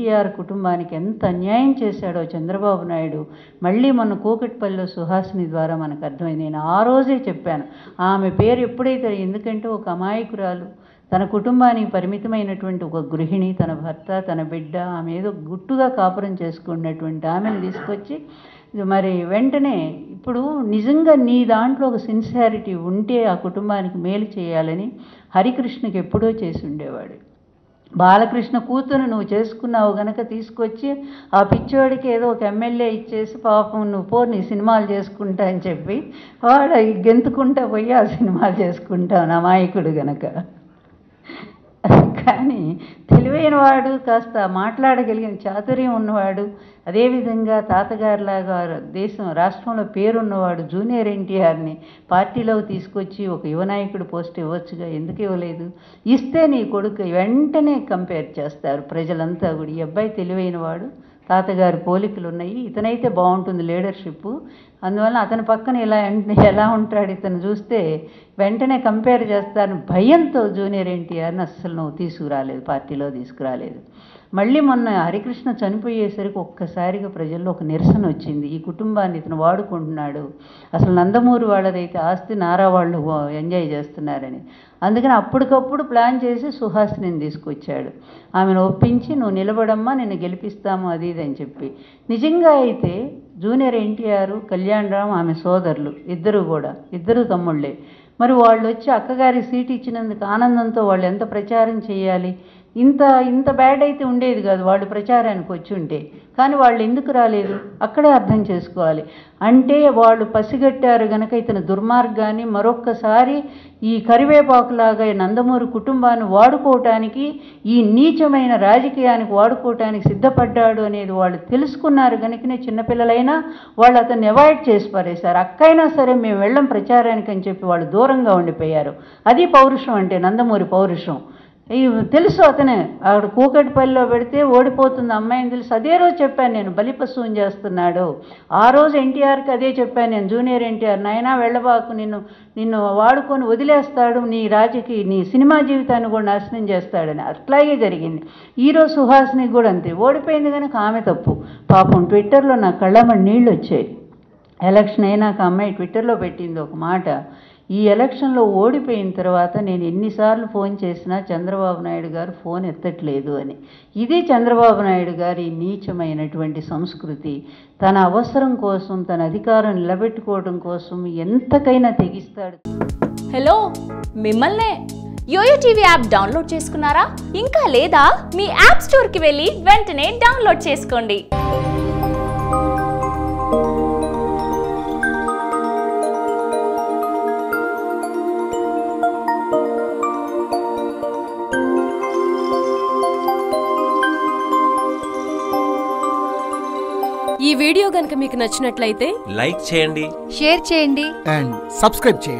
ఎన్టీఆర్ కుటుంబానికి ఎంత అన్యాయం చేశాడో చంద్రబాబు నాయుడు మళ్ళీ మన కూకట్పల్లిలో సుహాసిని ద్వారా మనకు అర్థమైంది. నేను ఆ రోజే చెప్పాను, ఆమె పేరు ఎప్పుడైతే, ఎందుకంటే ఒక అమాయకురాలు, తన కుటుంబానికి పరిమితమైనటువంటి ఒక గృహిణి, తన భర్త, తన బిడ్డ, ఆమె ఏదో గుట్టుగా కాపురం చేసుకున్నటువంటి ఆమెను తీసుకొచ్చి మరి వెంటనే ఇప్పుడు నిజంగా నీ దాంట్లో ఒక సిన్సియారిటీ ఉంటే ఆ కుటుంబానికి మేలు చేయాలని హరికృష్ణకి ఎప్పుడో చేసి ఉండేవాడు. బాలకృష్ణ కూతురు నువ్వు చేసుకున్నావు గనక తీసుకొచ్చి ఆ పిచ్చోడికి ఏదో ఒక ఎమ్మెల్యే ఇచ్చేసి పాపం నువ్వు పో నీ సినిమాలు చేసుకుంటా అని చెప్పి వాడు గెంతుకుంటా పోయి ఆ సినిమాలు చేసుకుంటావు అమాయకుడు గనక. కానీ తెలివైన వాడు, కాస్త మాట్లాడగలిగిన చాతుర్యం ఉన్నవాడు, అదేవిధంగా తాతగారిలాగా రాష్ట్రంలో పేరున్నవాడు జూనియర్ ఎన్టీఆర్ని పార్టీలోకి తీసుకొచ్చి ఒక యువనాయకుడు పోస్ట్ ఇవ్వచ్చుగా, ఎందుకు ఇవ్వలేదు? ఇస్తే నీ కొడుకు వెంటనే కంపేర్ చేస్తారు ప్రజలంతా కూడా, ఈ అబ్బాయి తెలివైన వాడు, తాతగారి పోలికలు ఉన్నాయి, ఇతనైతే బాగుంటుంది లీడర్షిప్, అందువల్ల అతని పక్కన ఎలా ఉంటాడు ఇతను చూస్తే వెంటనే కంపేర్ చేస్తారని భయంతో జూనియర్ ఎన్టీఆర్ని అస్సలు నువ్వు తీసుకురాలేదు, పార్టీలో తీసుకురాలేదు. మళ్ళీ మొన్న హరికృష్ణ చనిపోయేసరికి ఒక్కసారిగా ప్రజల్లో ఒక నిరసన వచ్చింది, ఈ కుటుంబాన్ని ఇతను వాడుకుంటున్నాడు, అసలు నందమూరి వాళ్ళదైతే ఆస్తి నారా వాళ్ళు ఎంజాయ్ చేస్తున్నారని. అందుకని అప్పటికప్పుడు ప్లాన్ చేసి సుహాసిని తీసుకొచ్చాడు, ఆమెను ఒప్పించి నువ్వు నిలబడమ్మా నిన్ను గెలిపిస్తాము అది ఇది అని చెప్పి. నిజంగా అయితే జూనియర్ ఎన్టీఆర్, కళ్యాణరామ్ ఆమె సోదరులు ఇద్దరు తమ్ముళ్ళే. మరి వాళ్ళు వచ్చి అక్కగారి సీట్ ఇచ్చినందుకు ఆనందంతో వాళ్ళు ఎంత ప్రచారం చేయాలి, ఇంత బ్యాడ్ అయితే ఉండేది కాదు వాళ్ళు ప్రచారానికి వచ్చి ఉంటే. కానీ వాళ్ళు ఎందుకు రాలేదు అక్కడే అర్థం చేసుకోవాలి. అంటే వాళ్ళు పసిగట్టారు గనక ఇతని దుర్మార్గాన్ని మరొక్కసారి ఈ కరివేపాకులాగా నందమూరి కుటుంబాన్ని వాడుకోవటానికి, ఈ నీచమైన రాజకీయానికి వాడుకోవటానికి సిద్ధపడ్డాడు అనేది వాళ్ళు తెలుసుకున్నారు కనుకనే చిన్నపిల్లలైనా వాళ్ళు అతన్ని అవాయిడ్ చేసి పారేశారు. అక్కైనా సరే మేము వెళ్ళం ప్రచారానికి అని చెప్పి వాళ్ళు దూరంగా ఉండిపోయారు. అది పౌరుషం అంటే, నందమూరి పౌరుషం. తెలుసు అతనే ఆవిడ కూకట్పల్లిలో పెడితే ఓడిపోతుంది అమ్మాయిని తెలుసు. అదే రోజు చెప్పాను నేను, బలిపశువుని చేస్తున్నాడు. ఆ రోజు ఎన్టీఆర్కి అదే చెప్పాను నేను, జూనియర్ ఎన్టీఆర్ నాయనా వెళ్ళబాకు, నిన్ను వాడుకొని వదిలేస్తాడు, నీ సినిమా జీవితాన్ని కూడా నాశనం చేస్తాడని. అట్లాగే జరిగింది. ఈరోజు సుహాసినికి కూడా అంతే, ఓడిపోయింది కనుక ఆమె తప్పు. పాపం ట్విట్టర్లో నా కళ్ళమ్మడి నీళ్ళు వచ్చాయి. ఎలక్షన్ అయినాక అమ్మాయి ట్విట్టర్లో పెట్టింది ఒక మాట, ఈ ఎలక్షన్లో ఓడిపోయిన తర్వాత నేను ఎన్నిసార్లు ఫోన్ చేసినా చంద్రబాబు నాయుడు గారు ఫోన్ ఎత్తట్లేదు అని. ఇది చంద్రబాబు నాయుడు గారి నీచమైనటువంటి సంస్కృతి. తన అవసరం కోసం, తన అధికారం నిలబెట్టుకోవడం కోసం ఎంతకైనా తెగిస్తాడు. హలో, మిమ్మల్నే యోయో టీవీ యాప్ డౌన్లోడ్ చేసుకున్నారా? ఇంకా లేదా? మీ యాప్ స్టోర్కి వెళ్ళి వెంటనే డౌన్లోడ్ చేసుకోండి. ఈ వీడియో గనుక మీకు నచ్చినట్లయితే లైక్ చేయండి, షేర్ చేయండి అండ్ సబ్స్క్రైబ్ చేయండి.